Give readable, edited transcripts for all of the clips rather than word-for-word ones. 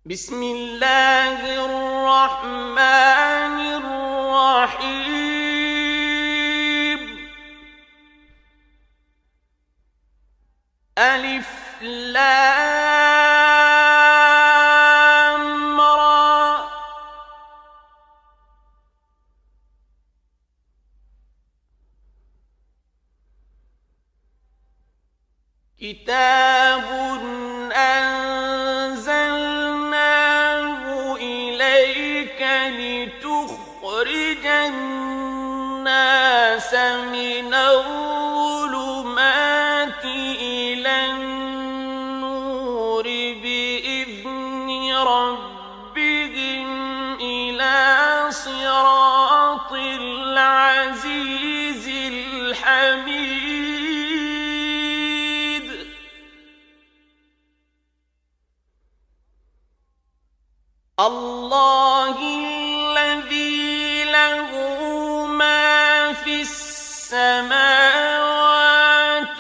بسم الله الرحمن الرحيم. ألف لام را. كتاب أنزلناه إليك لتخرج الناس من الظلمات إلى النور بإذن ربهم إلى صراط العزيز الحميد. الله الذي له ما في السماوات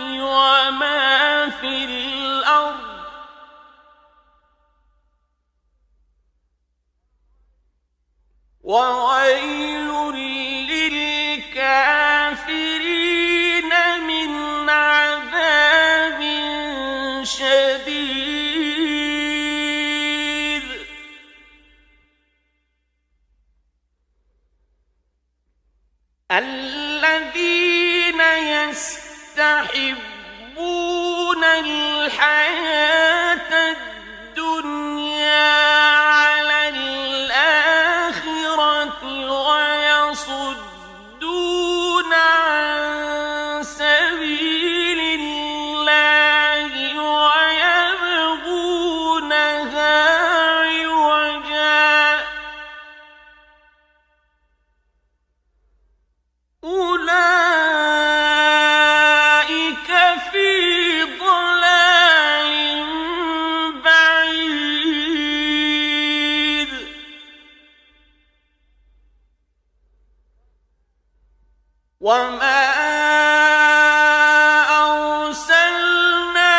وما في الأرض وويل للكافرين من عذاب شديد. الذين يستحبون الحياة الدنيا على الآخرة ويصدون عن سبيل الله ويبغونها عوجا أولئك في ضلال بعيد. وما أرسلنا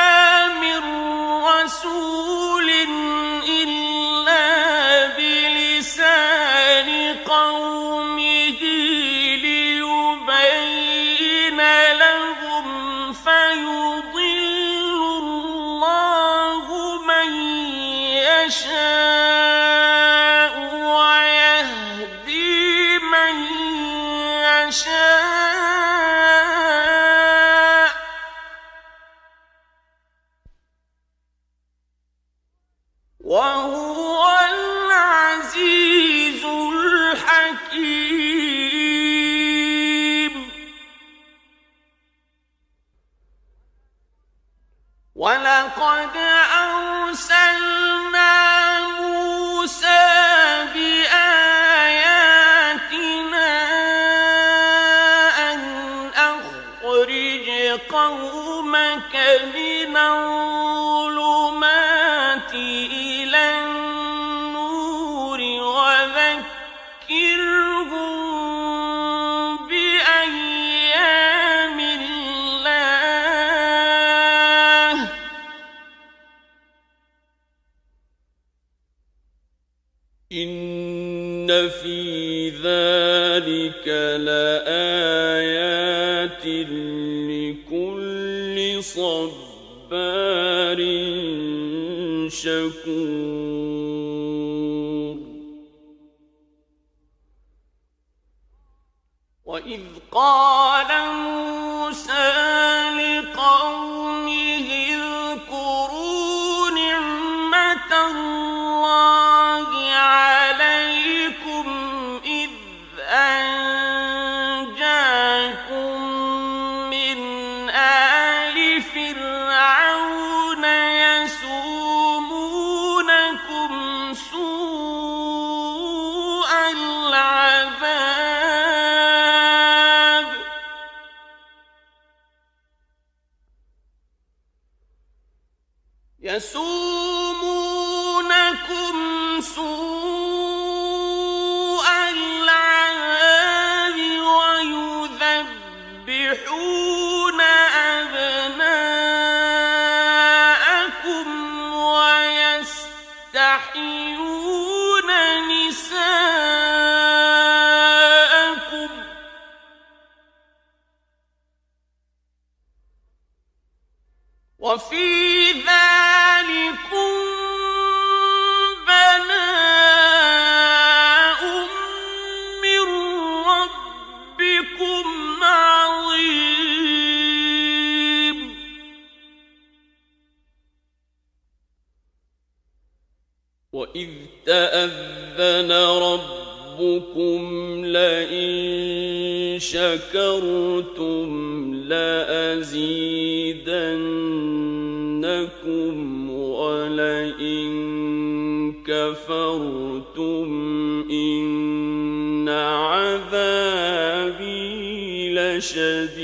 من رسول إلا بلسان قومه ليبين لهم فيضل الله من يشاء ويهدي من يشاء وهو العزيز الحكيم. ولقد أرسلنا موسى بآياتنا أن أخرج قومك من الظلمات إلى النور وذكرهم بأيام الله إن في ذلك لآيات لكل صبار شكور. وإذ قال موسى لقومه اذكروا نعمة الله عليكم إذ أنجاكم من آل فرعون يسومونكم سوء العذاب ويذبحون أبناءكم ويستحيون تستحيون نساءكم وفي ذلكم بلاء من ربكم عظيم وإذ تأذن ربكم لئن شكرتم لأزيدنكم ولئن كفرتم إن عذابي لشديد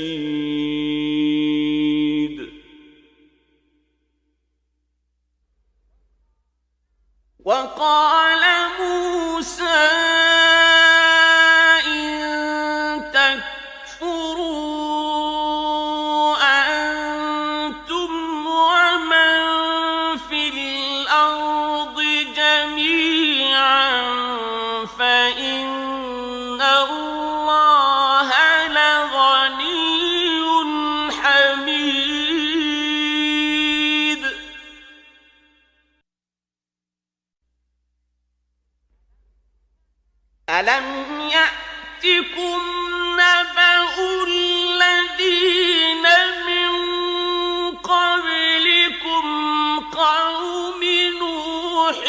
وقال موسى إن تكفروا أنتم ومن في الأرض جميعا فإن الله لغني حميد ألم يأتكم نبأ الذين من قبلكم قوم نوح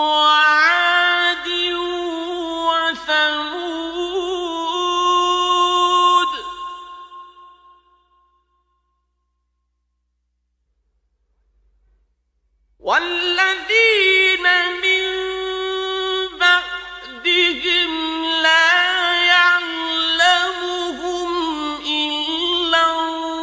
وعاد وثمود والذين من بعدهم لا يعلمهم إلا الله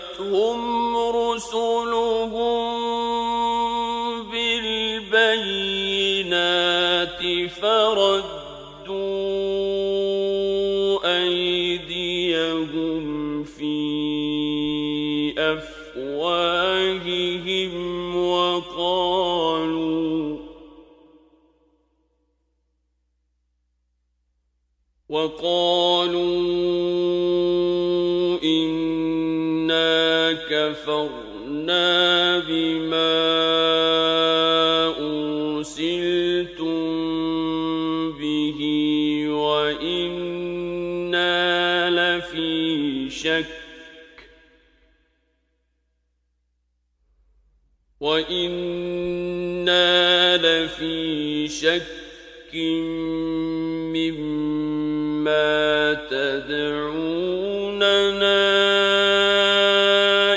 جاءتهم رسلهم بالبينات فردوا أيديهم في أفواههم وقالوا إنا كفرنا بما أرسلتم به وإنا لفي شك مما تدعوننا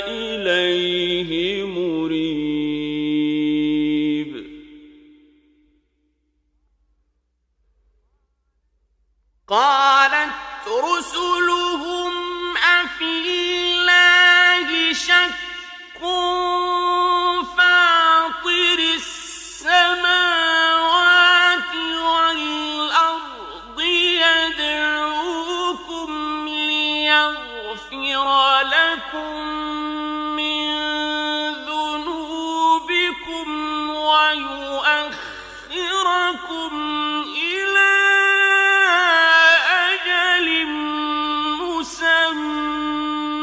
إليه مريب قالت رسلهم أفي الله شك فاطر السماوات والأرض يدعوكم ليغفر لكم من ذنوبكم ويؤخركم إلى أجل مسمى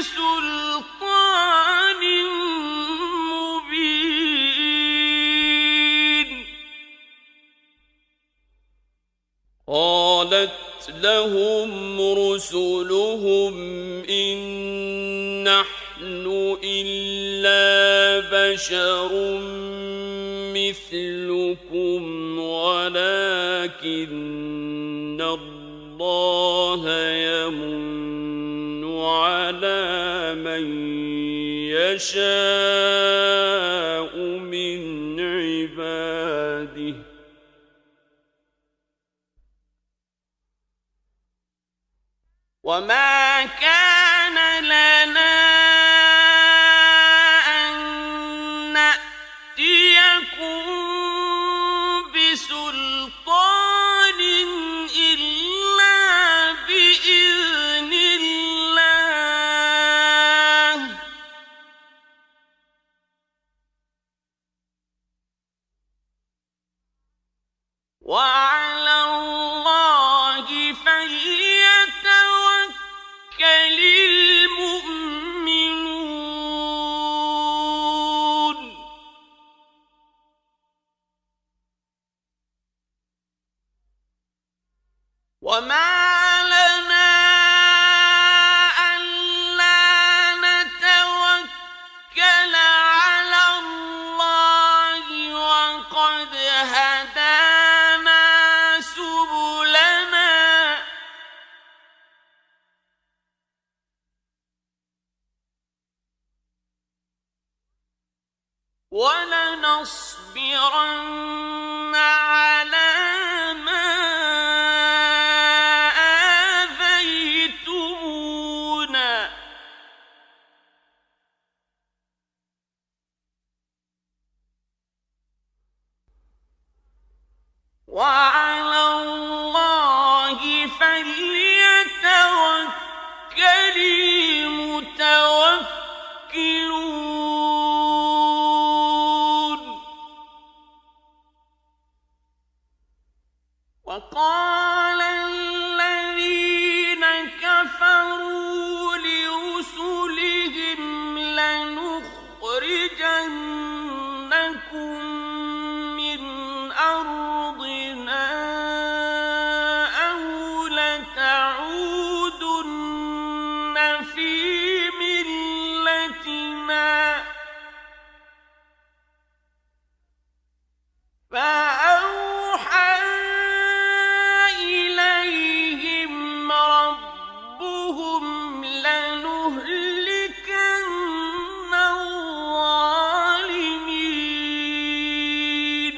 بسلطان مبين. قالت لهم رسلهم إن نحن إلا بشر مثلكم ولكن الله يمن على من يشاء من عباده وما كان لنا أن نأتيكم بسلطان إلا بإذن الله وعلى الله فليتوكل المؤمنون. وما لنا ألا نتوكل على الله وقد هدانا سبلنا ولنصبرن على ما آذيتمونا وعلى الله فليتوكل المتوكلون. وقال الذين كفروا لرسلهم لنخرجنكم من أرضنا أو لتعودن في ملتنا فأوحى إليهم ربهم لنهلكن الظالمين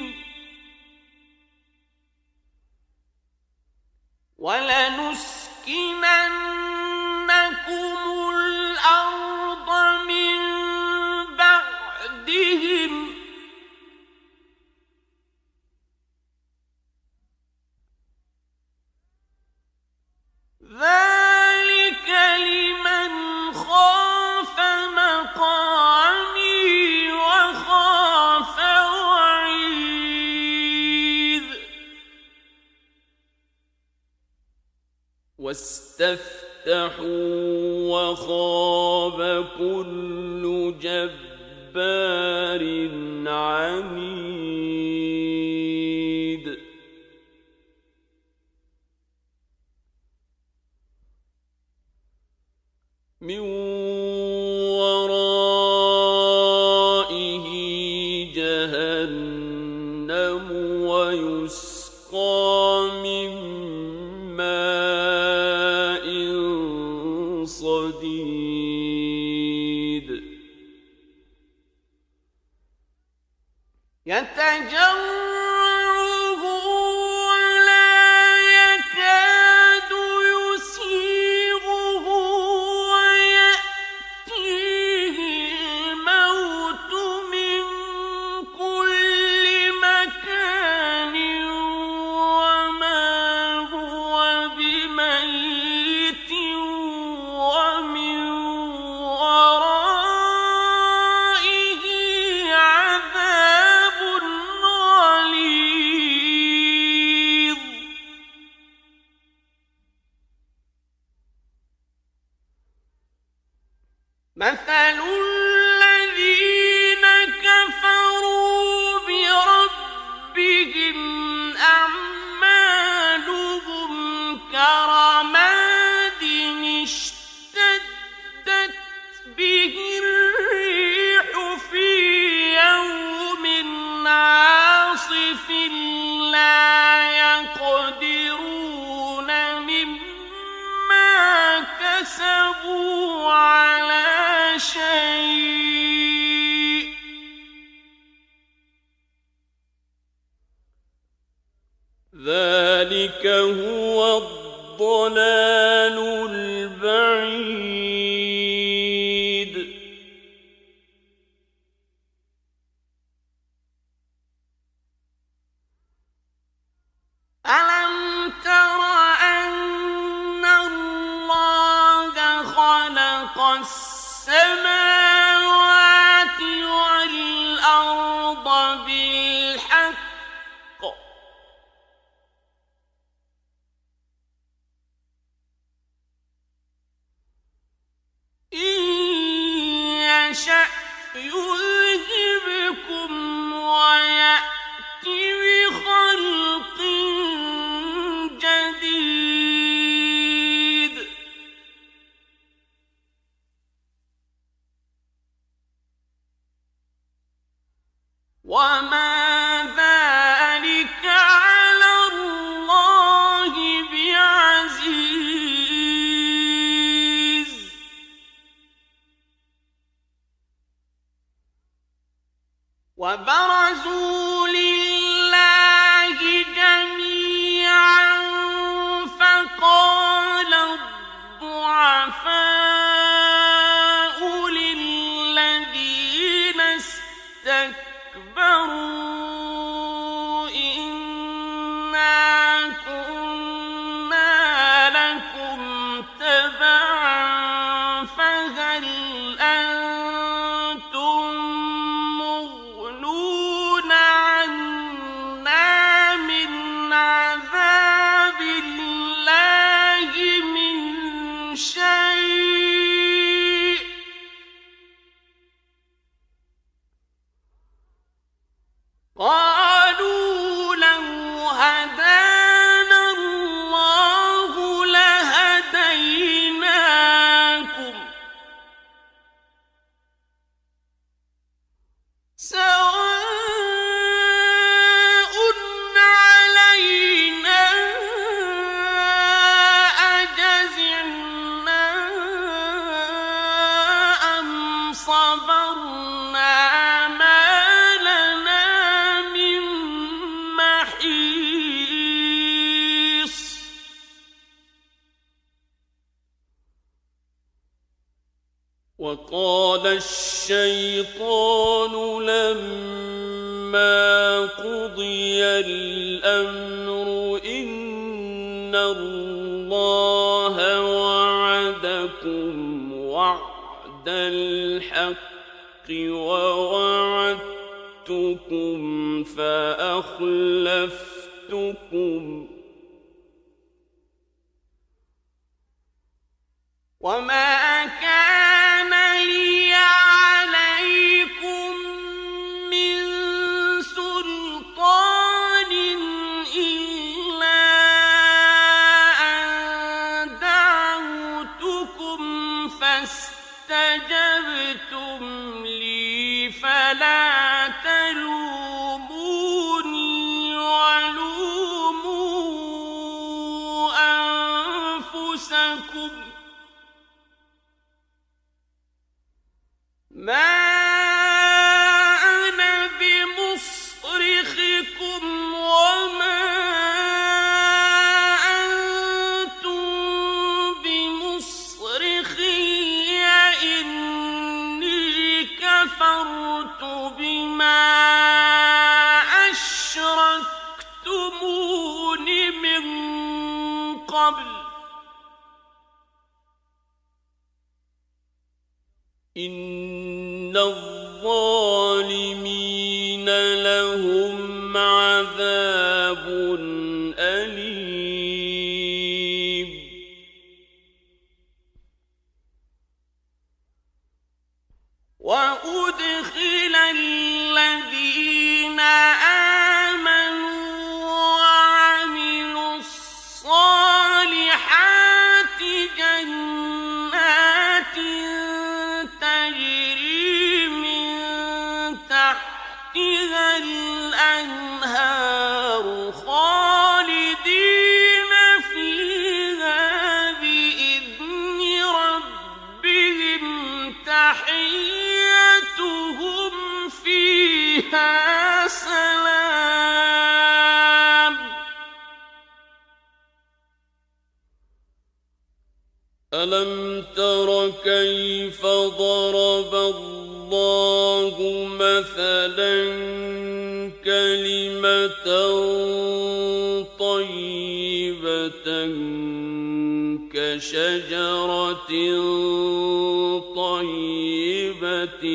ولنسكننكم الأرض من بعدهم ذلك لمن خاف مقامي وخاف وعيد. واستفتحوا وخاب كل جبار عنيد. من ورائه جهنم ويسقى من ماء صديد يتجرعه ولا يكاد يسيغه ويأتيه الموت من كل مكان وما هو بميت ومن ورائه عذاب مثل الذين كفروا بربهم أعمالهم كرماد اشتدت به الريح في يوم عاصف لا يقدرون مما كسبوا على شيء ذلك هو الضلال البعيد ألم تر أن الله خلق السماوات والأرض بالحق إن يشأ يذهبكم ويأت بخلق جديد وما ذلك على الله بعزيز وبرزوا لله جميعا فقال الضعفاء للذين استكبروا إنا كنا لكم تبعا فهل أنتم مغنون عنا من عذاب الله من شيء قالوا لو هدانا الله لهديناكم سواء علينا أجزعنا أم صبرنا ما لنا من محيص وقال الشيطان لما قضي الأمر إن الله وعدكم وعد الحق ووعدتكم فأخلفتكم وما كان لي عليكم من سلطان إلا أن دعوتكم فاستجبتم لي فلا تلوموني ولوموا أنفسكم ما أنا بمصرخكم وما أنتم بمصرخي إني كفرت بما أشركتمون من قبل إن الظالمين لهم عذاب أليم وأدخل الذين آمنوا وعملوا الصالحات جنات تجري من تحتها الأنهار خالدين فيها بإذن ربهم تحيتهم فيها سلام. ألم تر كيف ضرب الله مثلا كلمة طيبة كشجرة طيبة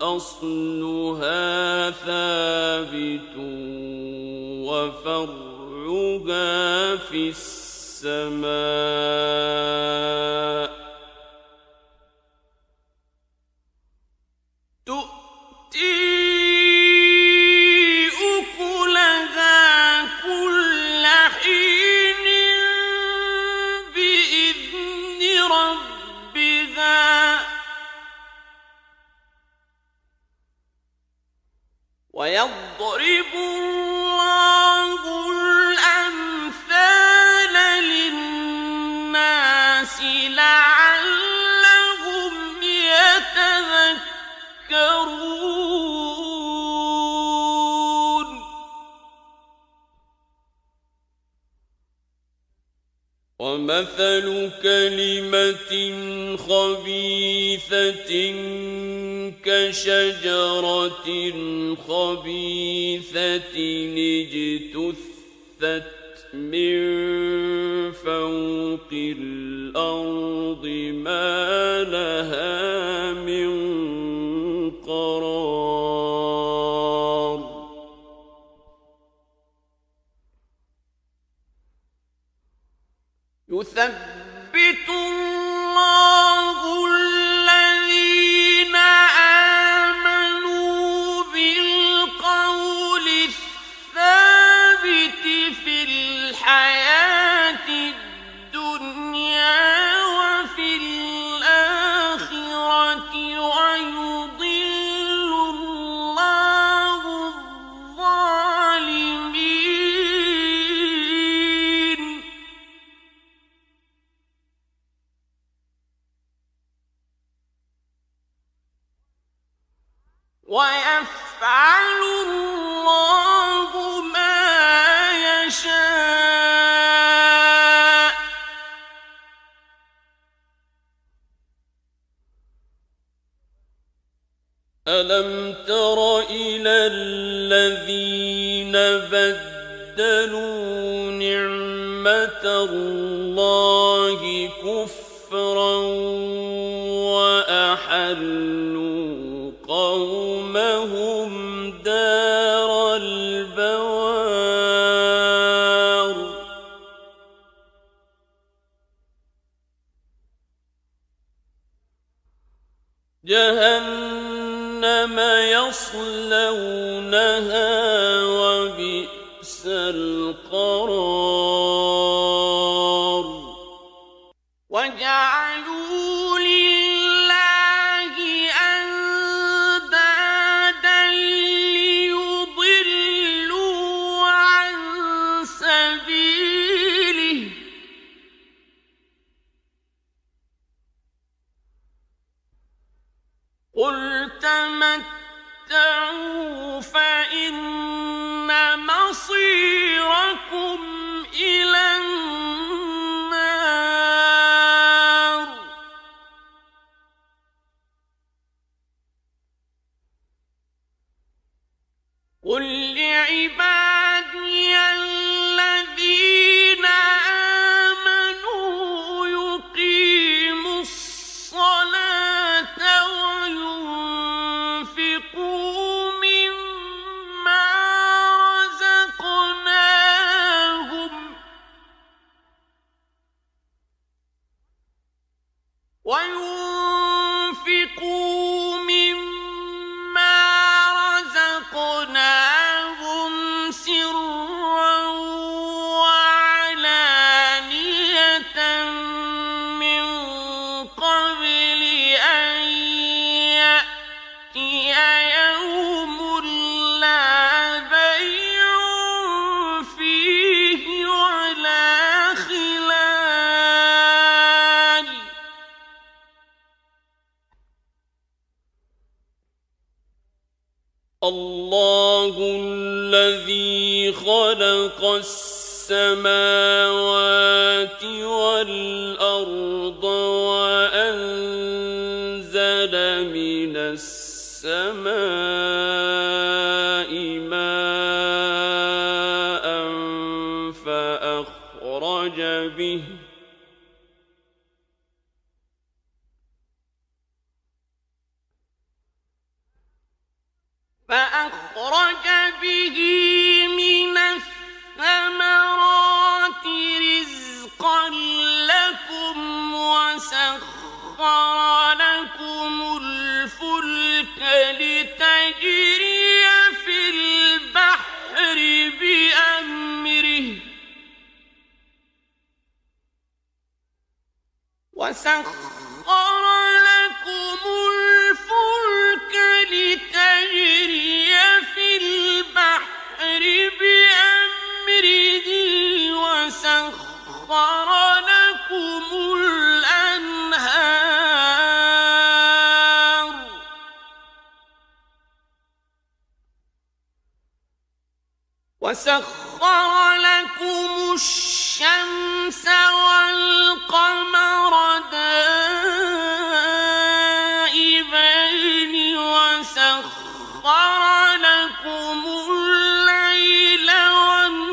أصلها ثابت وفرعها في السماء تؤتي أكلها كل حين بإذن ربها ويضرب الله الأمثال للناس لعلهم يتذكرون. ومثل كلمة خبيثة كشجرة خبيثة اجتثت من فوق الأرض ما لها من قرار. يثبت الله الذين آمنوا بالقول الثابت في الحياة الدنيا وفي الآخرة ويضل الله الظالمين. ويفعل الله ما يشاء. ألم تر إلى الذين بدلوا نعمة الله كفرا وأحلوا قومهم دار البوار. جهنم يصلونها وبئس القرار. وجعلوا لله أندادا ليضلوا عن سبيله. قل تمتعوا فإن مصيركم إلى النار. قل لعبادي الذين آمنوا يقيموا الصلاة وينفقوا مما رزقناهم وينفقوا مما الله الذي خلق السماوات والأرض وأنزل من السماء ماء فأخرج به من الثمرات رزقا لكم وسخر لكم الفلك لتجري في البحر بأمره وسخر لكم الأنهار وسخر لكم الشمس والقمر دائبين وسخر لكم الليل والنهار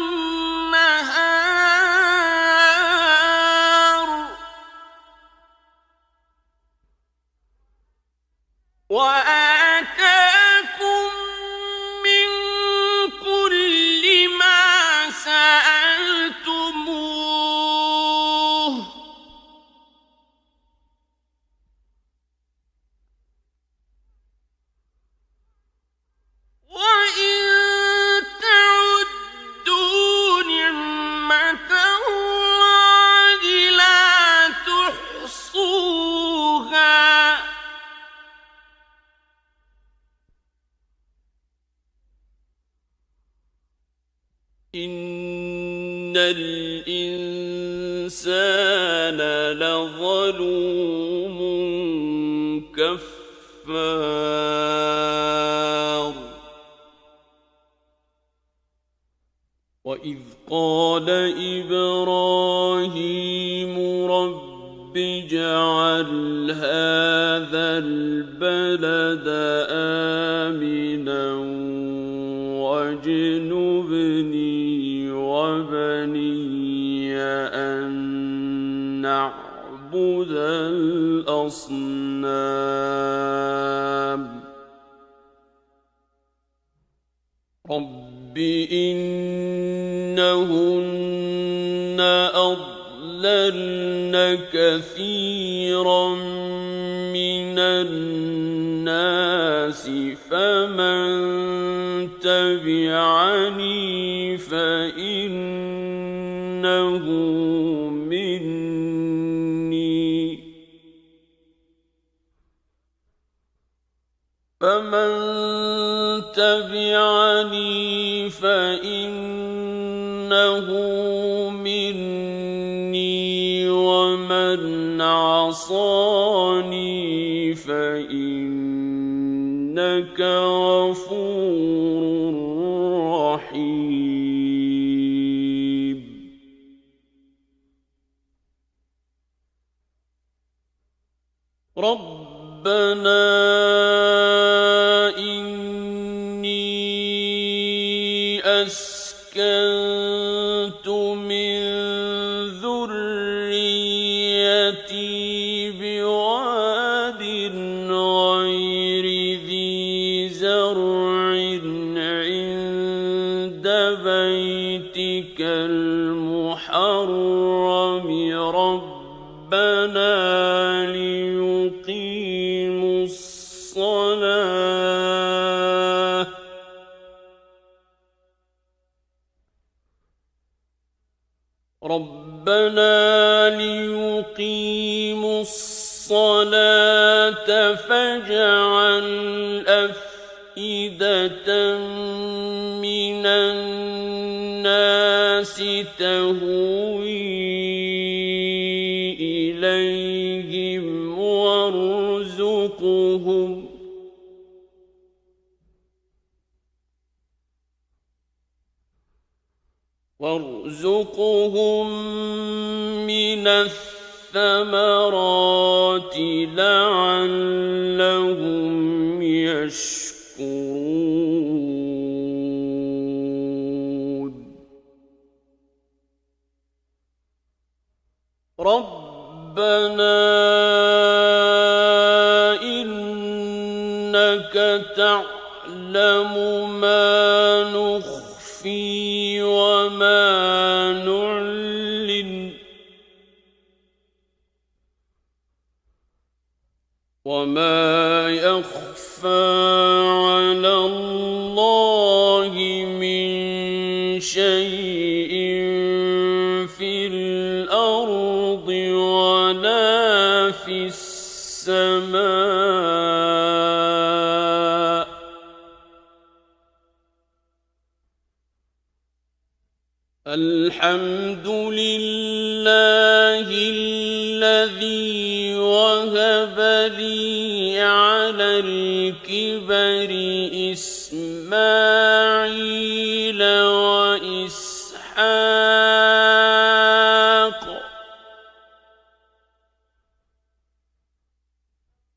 وآتاكم من كل ما سألتموه وإن تعدوا نعمة الله لا تحصوها إن الإنسان لظلوم كفار وإذ قال إبراهيم رب اجعل هذا البلد آمنا واجنبني وبني أن نعبد الأصنام رب إنهن أضللن كثيرا من الناس فمن تبعني فإنه مني ومن عصاني فإنك غفور رحيم ربنا إني أسكنت من ذريتي بواد غير ذي زرع عند بيتك المحرم ربنا ليقيموا الصلاة فاجعل أفئدة من الناس تهوي إليهم وارزقهم من الثمرات لعلهم يشكرون ربنا إنك تعلم ما نخفي وما نعلن وما يخفى على الله من شيء في الأرض ولا في السماء الحمد لله الذي وهب لي على الكبر إسماعيل وإسحاق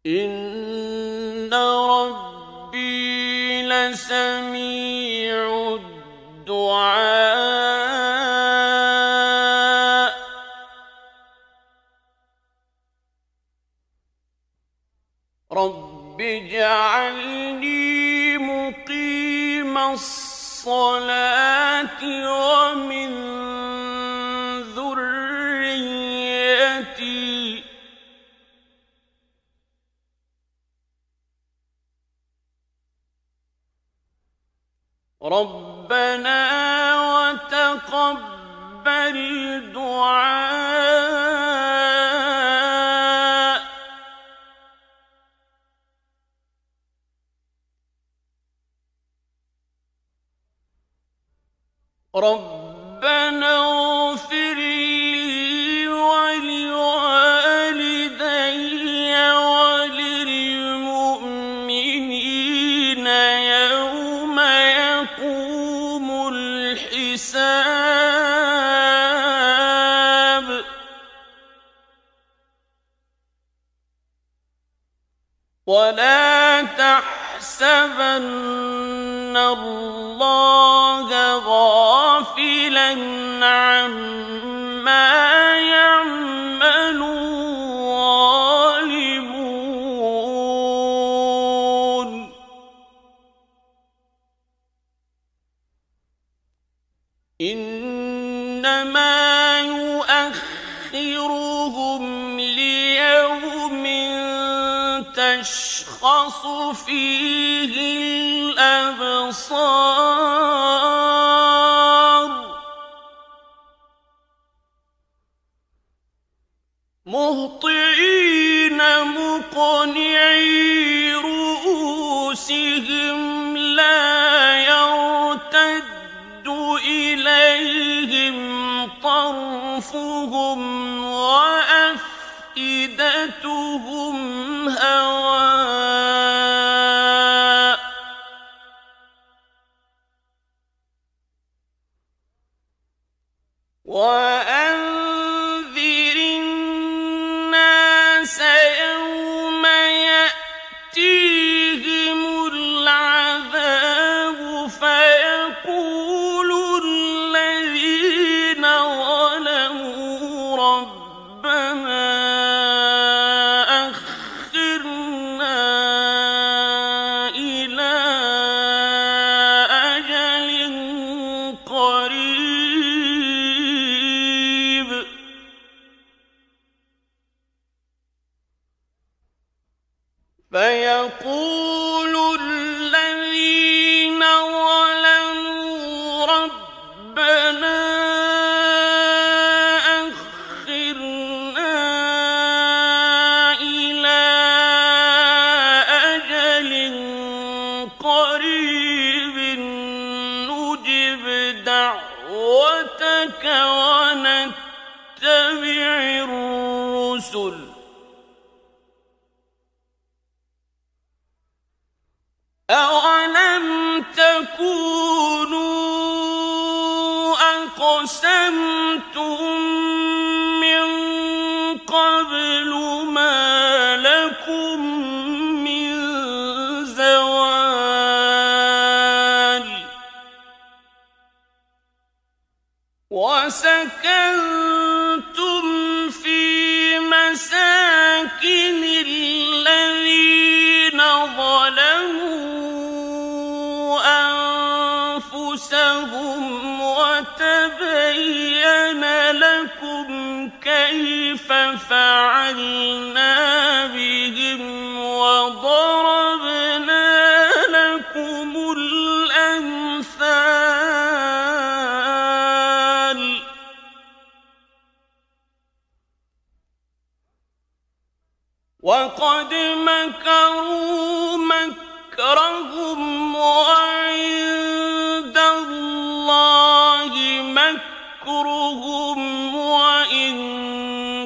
إن ربي لسميع الدعاء رب اجعلني مقيم الصلاة ومن ذريتي ربنا وتقبل دعاء ربنا اغفر لي ولوالدي وللمؤمنين يوم يقوم الحساب ولا تحسبن الله غافلا عما يعمل الظالمون إنما يؤخرهم ليوم تشخص فيه الأبصار مهطعين مقنعي رؤوسهم لا يرتد إليهم طرفهم وأفئدتهم هواء وأنذر الناس يوم يأتيهم العذاب فيقول الذين ظلموا ربنا أخرنا إلى أجل قريب فيقول الذين ظلموا ربنا أخرنا إلى أجل قريب نجب دعوتك ونتبع الرسل أَقْسَمْتُم مِّن قَبْلُ مَا لَكُم مِّن زَوَالٍ وَسَكَنتُمْ فِي مَسَاكِنِ الَّذِينَ ظَلَمُوا أَنفُسَهُمْ وَتَبَيَّنَ لَكُمْ كَيْفَ فَعَلْنَا بِهِمْ وَضَرَبْنَا لَكُمُ الْأَمْثَالَ وَقَدْ مَكَرُوا مَكْرَهُمْ وَعِندَ اللَّهِ مَكْرُهُمْ وَإِن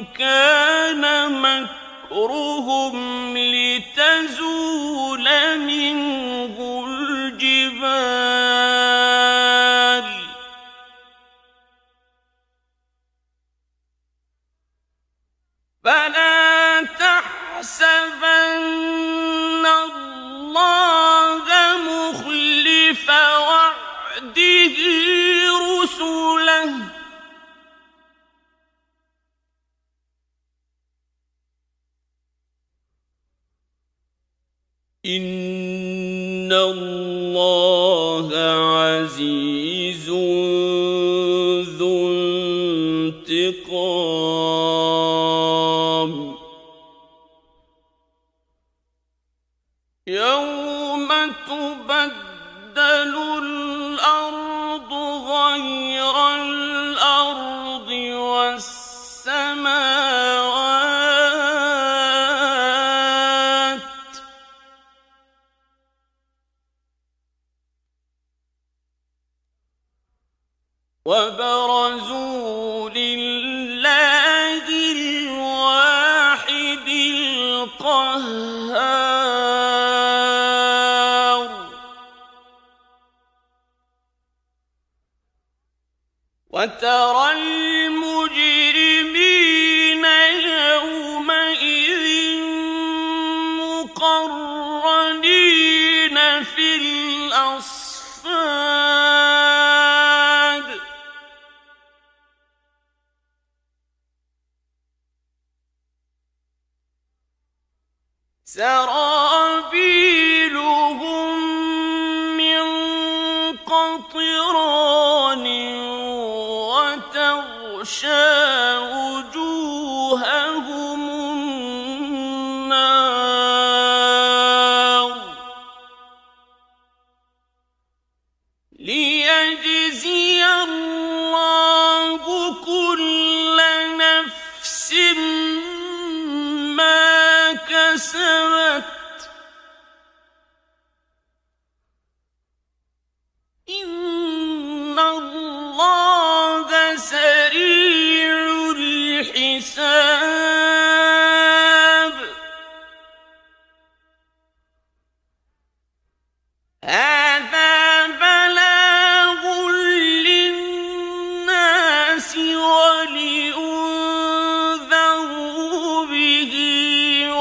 كَانَ مَكْرُهُمْ لِتَزُولَ مِنْهُ الْجِبَالُ فَلَا تَحْسَبَنَّ اللَّهَ مُخْلِفَ وَعْدِهِ رُسُلَهُ ۗ إِنَّ اللَّهَ عَزِيزٌ ذُو انتِقَامٍ يَوْمَ تُبَدَّلُ الْأَرْضُ غَيْرَ الْأَرْضِ وَالسَّمَاوَاتُ وَبَرَزُوا لِلَّهِ الْوَاحِدِ الْقَهَّارِ وَتَرَى الْمُجْرِمِينَ يَوْمَئِذٍ مُّقَرَّنِينَ فِي الْأَصْفَادِ سَرَابِيلُهُم مِّن قَطِرَانٍ وَتَغْشَىٰ وُجُوهَهُمُ النَّارُ لِيَجْزِيَ اللَّهُ كُلَّ نَفْسٍ مَّا كَسَبَتْ إِنَّ اللَّهَ سَرِيعُ الْحِسَابِ هَٰذَا بَلَاغٌ لِّلنَّاسِ وَلِيُنذَرُوا بِهِ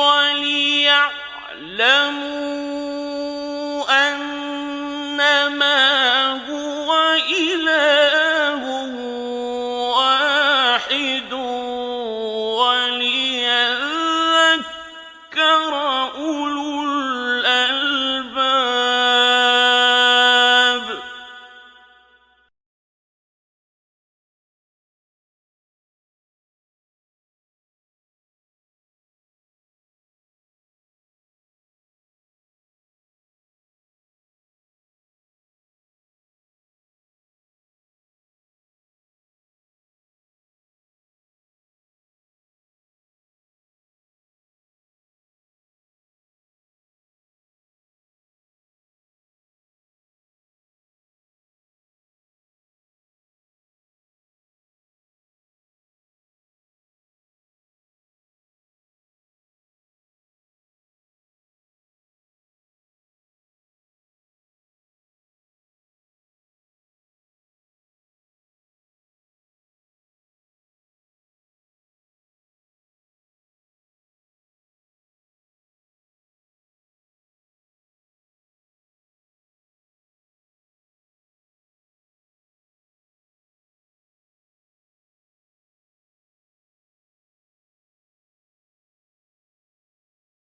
وَلِيَعْلَمُوا